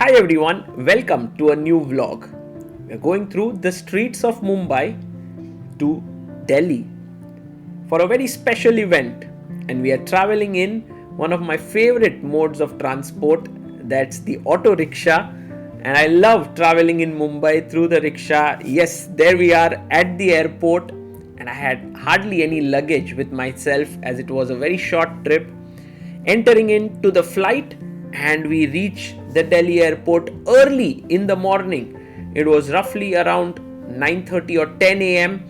Hi everyone, welcome to a new vlog. We are going through the streets of Mumbai to Delhi for a very special event, and we are traveling in one of my favorite modes of transport, that's the auto rickshaw. And I love traveling in Mumbai through the rickshaw. Yes, there we are at the airport, and I had hardly any luggage with myself as it was a very short trip. Entering into the flight, and we reach the Delhi airport early in the morning. It was roughly around 9:30 or 10 a.m.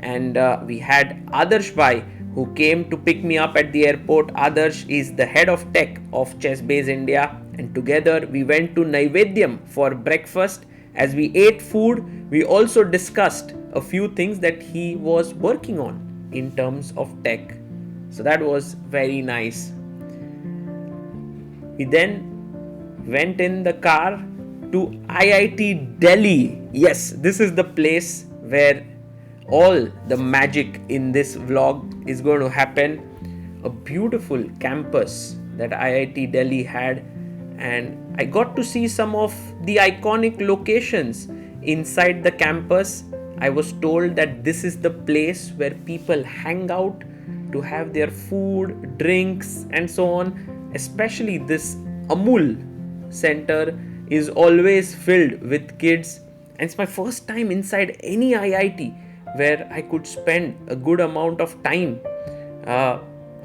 and we had Adarsh Bhai who came to pick me up at the airport. Adarsh is the head of tech of Chessbase India, and together we went to Naivedyam for breakfast. As we ate food, we also discussed a few things that he was working on in terms of tech. So that was very nice. We then went in the car to IIT Delhi. Yes, this is the place where all the magic in this vlog is going to happen. A beautiful campus that IIT Delhi had, and I got to see some of the iconic locations inside the campus. I was told that this is the place where people hang out to have their food, drinks, and so on. Especially this Amul center is always filled with kids, and it's my first time inside any IIT where I could spend a good amount of time.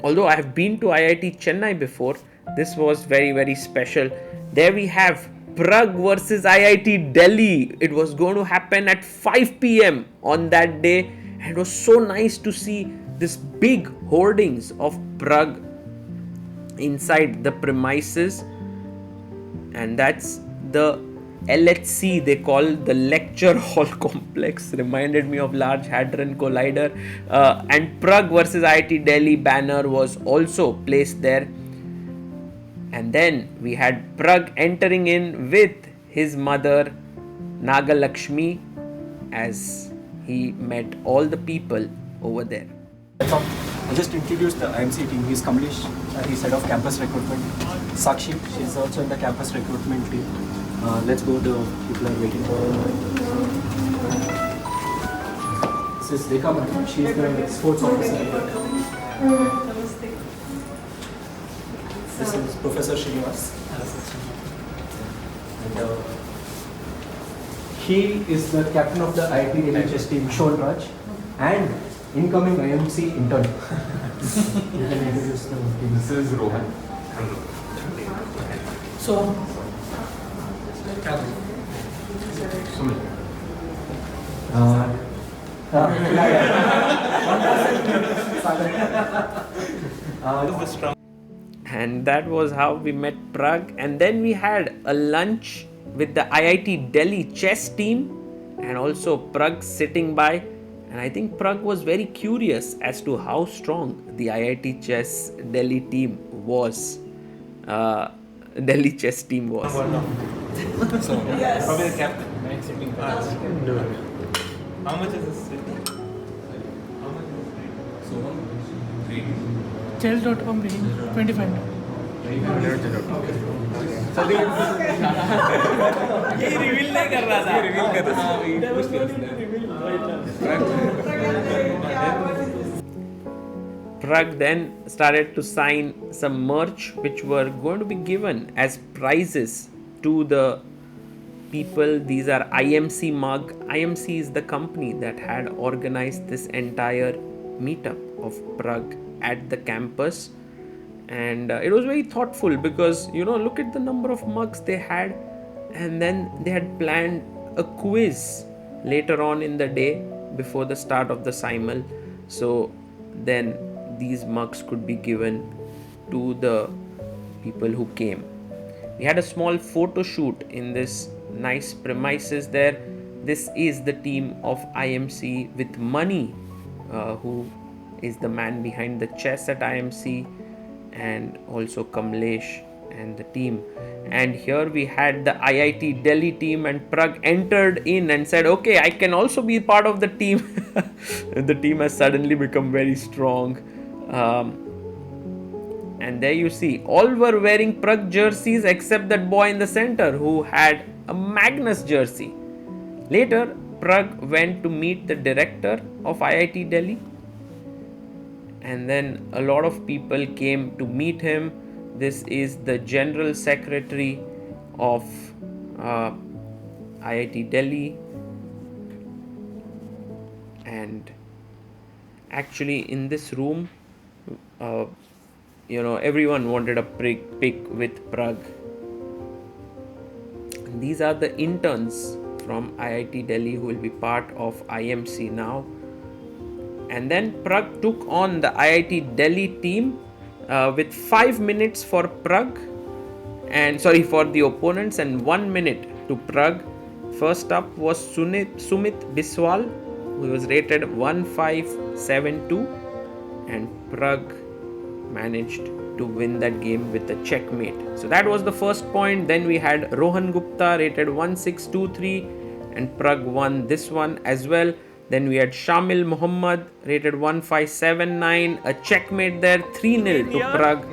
Although I have been to IIT Chennai before, this was very special. There we have Prag versus IIT Delhi. It was going to happen at 5 p.m. on that day, and it was so nice to see this big hoardings of Prag inside the premises, and that's the LHC, they call the lecture hall complex. Reminded me of Large Hadron Collider. And Prag versus IIT Delhi banner was also placed there. And then we had Prag entering in with his mother Nagalakshmi as he met all the people over there. I just introduced the IMC team. He's Kamlesh, he's head of campus recruitment. Sakshi, she's also in the campus recruitment team. Let's go, the people are waiting for her. This is Rekha Madhu, she is the sports officer. This is Professor Srinivas. And he is the captain of the IIT Delhi chess team, Shon Raj, and incoming IMC intern. You can introduce the team. This is Rohan. So, Simul. And that was how we met Prag. And then we had a lunch with the IIT Delhi chess team, and also Prag sitting by. And I think Prag was very curious as to how strong the IIT Chess Delhi team was. Delhi chess team was. So, yes. Probably the captain, right? Sitting fast. How much is this sitting? How much is this? So, reading. Chess.com reading 25 now. ये reveal नहीं कर रहा था. Reveal कर रहा Prag then started to sign some merch which were going to be given as prizes to the people. These are IMC mug. IMC is the company that had organized this entire meetup of Prag at the campus, and it was very thoughtful because look at the number of mugs they had, and then they had planned a quiz later on in the day before the start of the Simul. So then these mugs could be given to the people who came. We had a small photo shoot in this nice premises there. This is the team of IMC with Mani, who is the man behind the chess at IMC, and also Kamlesh and the team. And here we had the IIT Delhi team, and Prag entered in and said, okay, I can also be part of the team. The team has suddenly become very strong. And there you see, all were wearing Pragg jerseys except that boy in the center who had a Magnus jersey. Later, Pragg went to meet the director of IIT Delhi, and then a lot of people came to meet him. This is the General Secretary of IIT Delhi, and actually in this room, everyone wanted a pic with Pragg. These are the interns from IIT Delhi who will be part of IMC now. And then Pragg took on the IIT Delhi team with 5 minutes for Pragg, for the opponents, and 1 minute to Pragg. First up was Sumit Biswal, who was rated 1572, and Pragg managed to win that game with a checkmate. So that was the first point. Then we had Rohan Gupta rated 1623, and Pragg won this one as well. Then we had Shamil Muhammad rated 1579, a checkmate there, 3-0 to Pragg.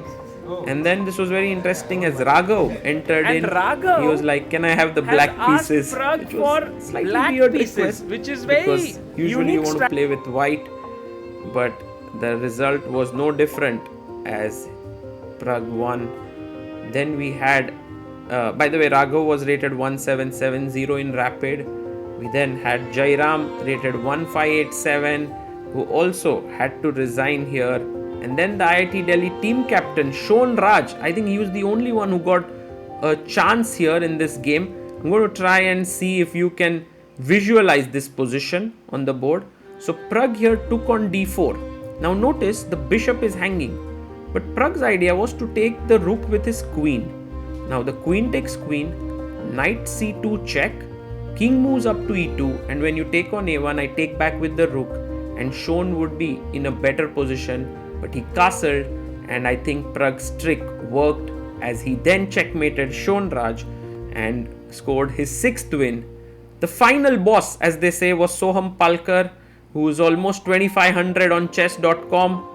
And then this was very interesting as Raghav entered in. Raghav he was like, "Can I have the black pieces?" Pragg Which was for slightly black weird pieces, request, which is very because usually you unique want to play with white, but the result was no different as Pragg won. Then we had, by the way, Raghav was rated 1770 in rapid. We then had Jairam rated 1587, who also had to resign here. And then the IIT Delhi team captain Shon Raj, I think he was the only one who got a chance here in this game. I'm going to try and see if you can visualize this position on the board. So Pragg here took on d4. Now notice the bishop is hanging, but Pragg's idea was to take the rook with his queen. Now the queen takes queen, knight c2 check, king moves up to e2, and when you take on a1, I take back with the rook, and Shon would be in a better position, but he castled, and I think Pragg's trick worked as he then checkmated Shon Raj and scored his 6th win. The final boss, as they say, was Soham Palkar, who is almost 2500 on chess.com,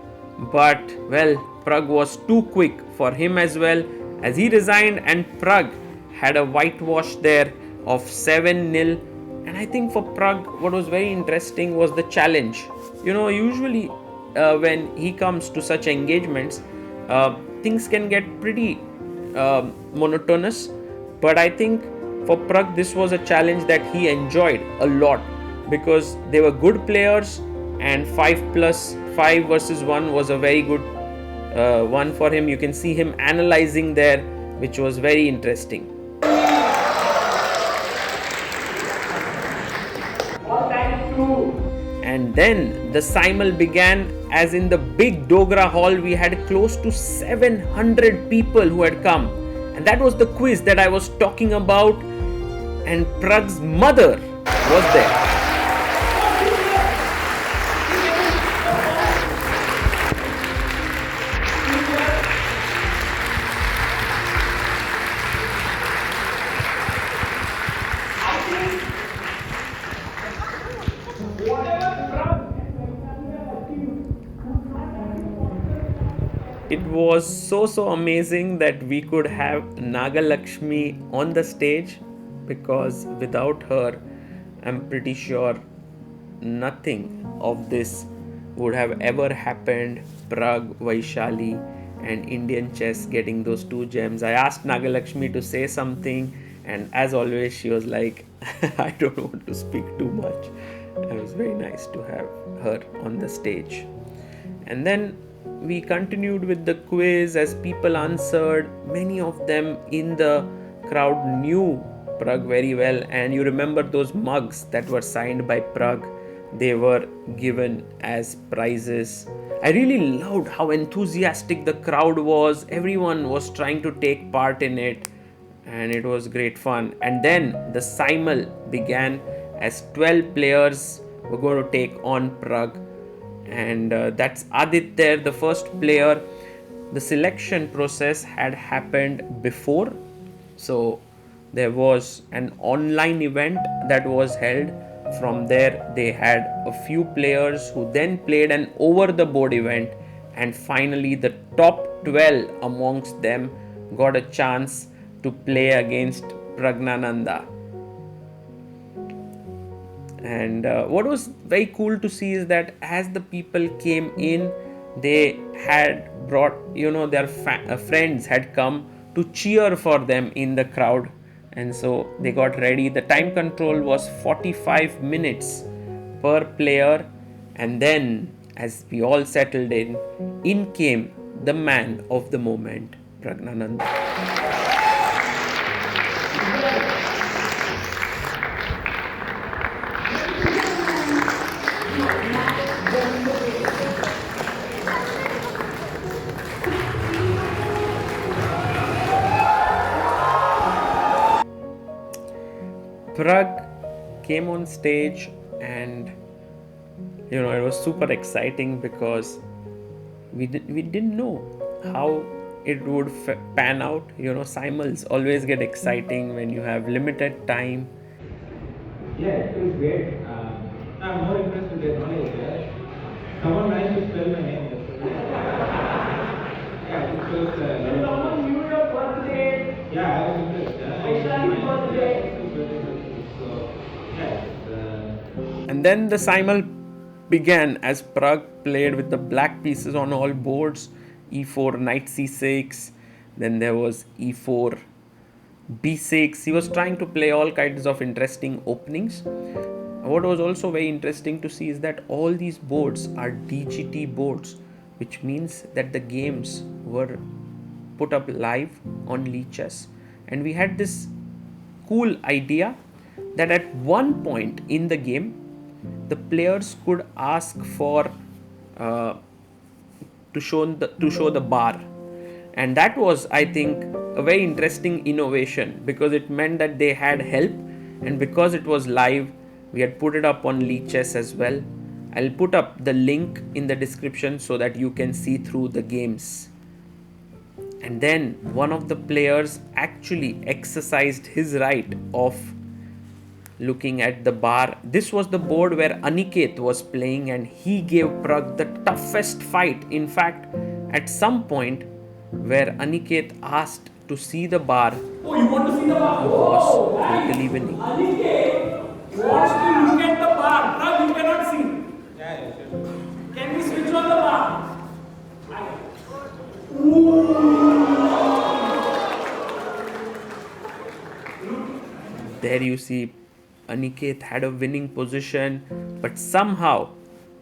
but well, Pragg was too quick for him as well, as he resigned, and Pragg had a whitewash there of 7-0. And I think for Pragg, what was very interesting was the challenge. Usually when he comes to such engagements, things can get pretty monotonous, but I think for Pragg this was a challenge that he enjoyed a lot, because they were good players, and 5+5 versus 1 was a very good one for him. You can see him analyzing there, which was very interesting. And then the Simul began, as in the big Dogra hall we had close to 700 people who had come, and that was the quiz that I was talking about, and Pragg's mother was there. It was so amazing that we could have Nagalakshmi on the stage, because without her, I'm pretty sure nothing of this would have ever happened. Pragg, Vaishali, and Indian chess getting those 2 gems. I asked Nagalakshmi to say something, and as always, she was like, I don't want to speak too much. It was very nice to have her on the stage. And then we continued with the quiz as people answered. Many of them in the crowd knew Pragg very well, and you remember those mugs that were signed by Pragg. They were given as prizes. I really loved how enthusiastic the crowd was. Everyone was trying to take part in it, and it was great fun. And then the Simul began, as 12 players were going to take on Pragg. And that's Aditya, the first player. The selection process had happened before, so there was an online event that was held. From there they had a few players who then played an over the board event, and finally the top 12 amongst them got a chance to play against Praggnanandhaa. And what was very cool to see is that as the people came in, they had brought, their friends had come to cheer for them in the crowd, and so they got ready. The time control was 45 minutes per player, and then as we all settled in came the man of the moment, Praggnanandhaa. Prag came on stage, and it was super exciting because we didn't know how it would pan out. Simuls always get exciting when you have limited time. Yeah, it feels great. I'm more impressed with their knowledge. Someone managed to spell my name. Yeah, it shows. Someone knew your birthday. Yeah, I was impressed. Birthday. So, And then the simul began as Prag played with the black pieces on all boards. E4, knight c6. Then there was e4, b6. He was trying to play all kinds of interesting openings. What was also very interesting to see is that all these boards are DGT boards, which means that the games were put up live on Lichess. And we had this cool idea that at one point in the game, the players could ask for to show the bar, and that was, I think, a very interesting innovation because it meant that they had help, and because it was live, we had put it up on Lichess as well. I'll put up the link in the description so that you can see through the games. And then one of the players actually exercised his right of looking at the bar. This was the board where Aniket was playing, and he gave Prag the toughest fight. In fact, at some point where Aniket asked to see the bar, Oh, you want to see the bar? he was Oh, totally winning. Aniket wants to look at the bar. Now you cannot see. Yeah, sure. Can we switch on the bar? There you see Aniket had a winning position, but somehow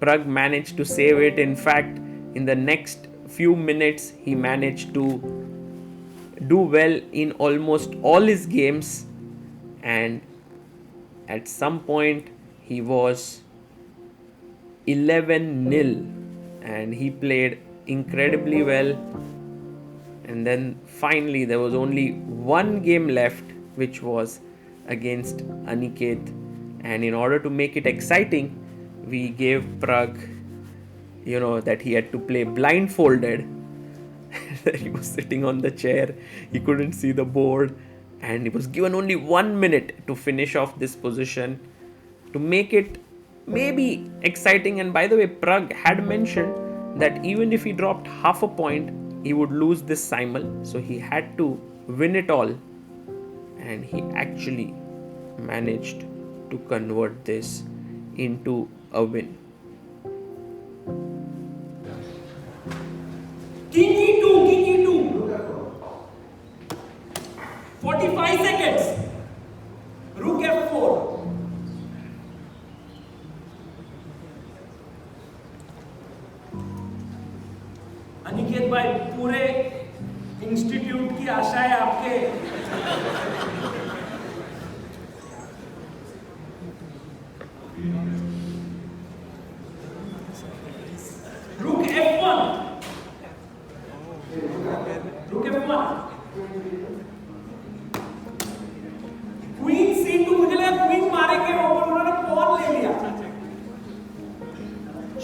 Prag managed to save it. In fact, in the next few minutes, he managed to do well in almost all his games, and at some point he was 11-0, and he played incredibly well. And then finally there was only one game left, which was against Aniket, and in order to make it exciting, we gave Prag that he had to play blindfolded. He was sitting on the chair, he couldn't see the board, and he was given only 1 minute to finish off this position to make it maybe exciting. And by the way, Prag had mentioned that even if he dropped half a point, he would lose this simul, so he had to win it all, and he actually managed to convert this into a win. King E2. 45 seconds. Rook F4. Aniket भाई, पूरे institute की आशा है आपके. Rook F1. Rook F1. Queen C2. मुझे लगा queen मारेंगे, और उन्होंने पॉन ले लिया.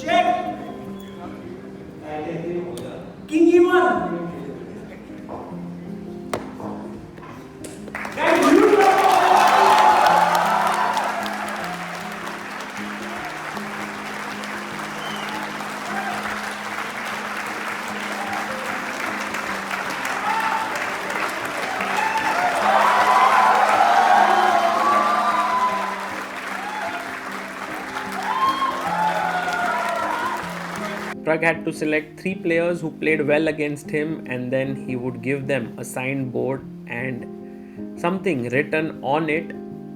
Check. King E1. Prag had to select 3 players who played well against him, and then he would give them a signed board and something written on it.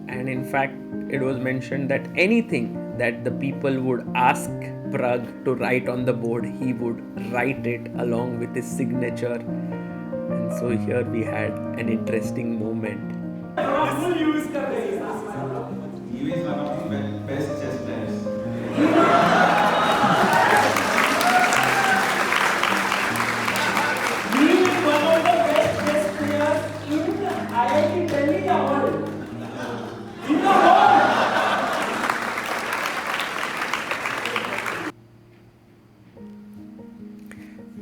And in fact, it was mentioned that anything that the people would ask Prag to write on the board, he would write it along with his signature. And so here we had an interesting moment. Full use कर रहे हैं. He is one of the best chess players. He is one of the best chess players in IIT Delhi world. In the world.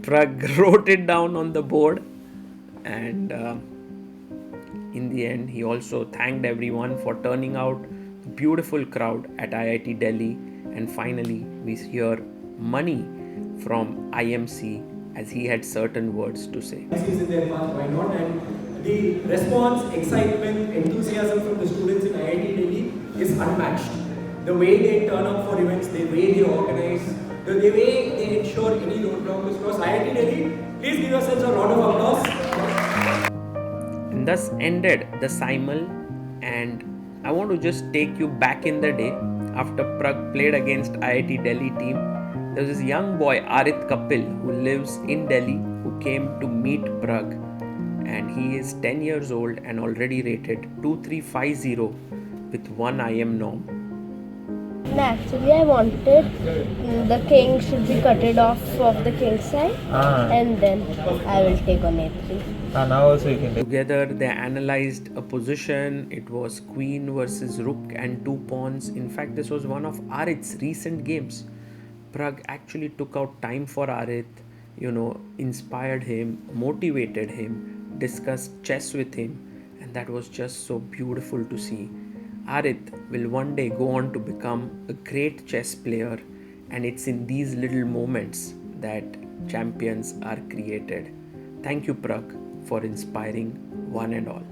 Prag wrote it down on the board, and in the end, he also thanked everyone for turning out. Beautiful crowd at IIT Delhi, and finally, we hear money from IMC as he had certain words to say. Is in their path, why not? And the response, excitement, enthusiasm from the students in IIT Delhi is unmatched. The way they turn up for events, the way they organize, the way they ensure any roadblock is crossed. IIT Delhi, please give yourselves a round of applause. And thus ended the Simul, and I want to just take you back in the day after Prag played against IIT Delhi team. There was this young boy Arit Kapil who lives in Delhi who came to meet Prag, and he is 10 years old and already rated 2350 with 1 IM norm. No, actually I wanted the king should be cutted off of the king side and then I will take on a3. Now also you can take. Together they analyzed a position. It was queen versus rook and 2 pawns. In fact, this was one of Arit's recent games. Prag actually took out time for Arit, inspired him, motivated him, discussed chess with him, and that was just so beautiful to see. Arit will one day go on to become a great chess player, and it's in these little moments that champions are created. Thank you, Prag, for inspiring one and all.